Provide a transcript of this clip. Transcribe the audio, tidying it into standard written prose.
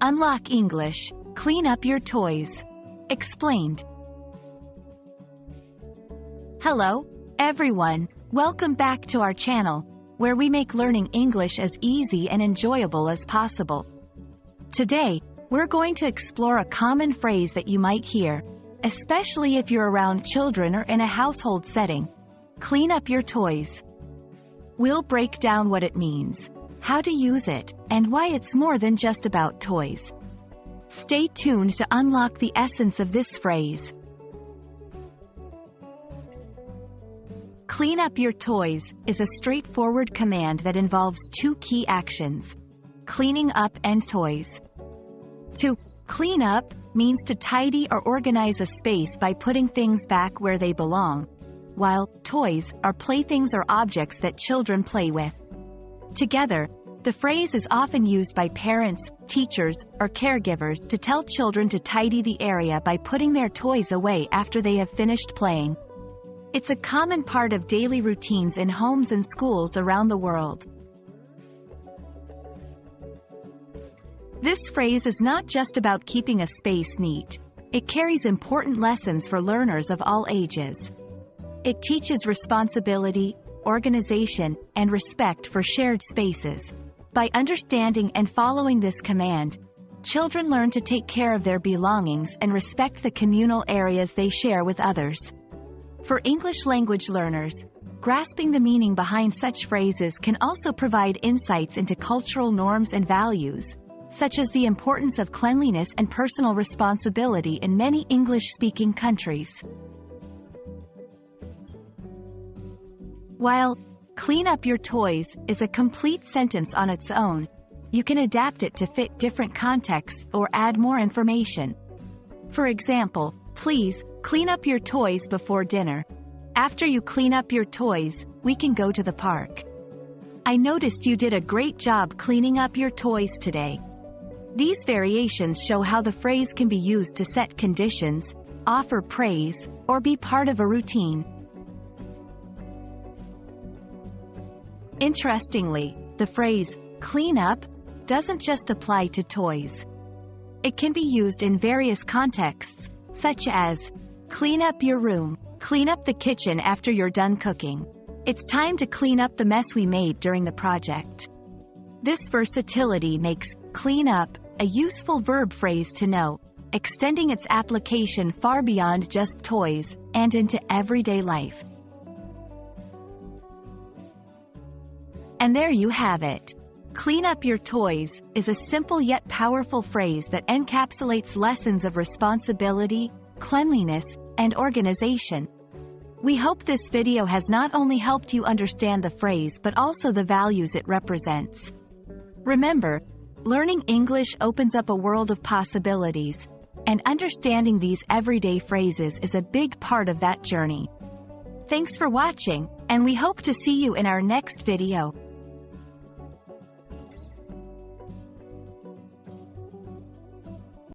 Unlock English, clean up your toys. Explained. Hello, everyone. Welcome back to our channel, where we make learning English as easy and enjoyable as possible. Today, we're going to explore a common phrase that you might hear, especially if you're around children or in a household setting. Clean up your toys. We'll break down what it means, how to use it, and why it's more than just about toys. Stay tuned to unlock the essence of this phrase. Clean up your toys is a straightforward command that involves two key actions: cleaning up and toys. To clean up means to tidy or organize a space by putting things back where they belong, while toys are playthings or objects that children play with. Together, the phrase is often used by parents, teachers, or caregivers to tell children to tidy the area by putting their toys away after they have finished playing. It's a common part of daily routines in homes and schools around the world. This phrase is not just about keeping a space neat. It carries important lessons for learners of all ages. It teaches responsibility, organization, and respect for shared spaces. By understanding and following this command, children learn to take care of their belongings and respect the communal areas they share with others. For English language learners, grasping the meaning behind such phrases can also provide insights into cultural norms and values, such as the importance of cleanliness and personal responsibility in many English-speaking countries. While clean up your toys is a complete sentence on its own, you can adapt it to fit different contexts or add more information. For example, please clean up your toys before dinner. After you clean up your toys, we can go to the park. I noticed you did a great job cleaning up your toys today. These variations show how the phrase can be used to set conditions, offer praise, or be part of a routine. Interestingly, the phrase, clean up, doesn't just apply to toys. It can be used in various contexts, such as, clean up your room, clean up the kitchen after you're done cooking. It's time to clean up the mess we made during the project. This versatility makes clean up a useful verb phrase to know, extending its application far beyond just toys and into everyday life. And there you have it. Clean up your toys is a simple yet powerful phrase that encapsulates lessons of responsibility, cleanliness, and organization. We hope this video has not only helped you understand the phrase but also the values it represents. Remember, learning English opens up a world of possibilities, and understanding these everyday phrases is a big part of that journey. Thanks for watching, and we hope to see you in our next video.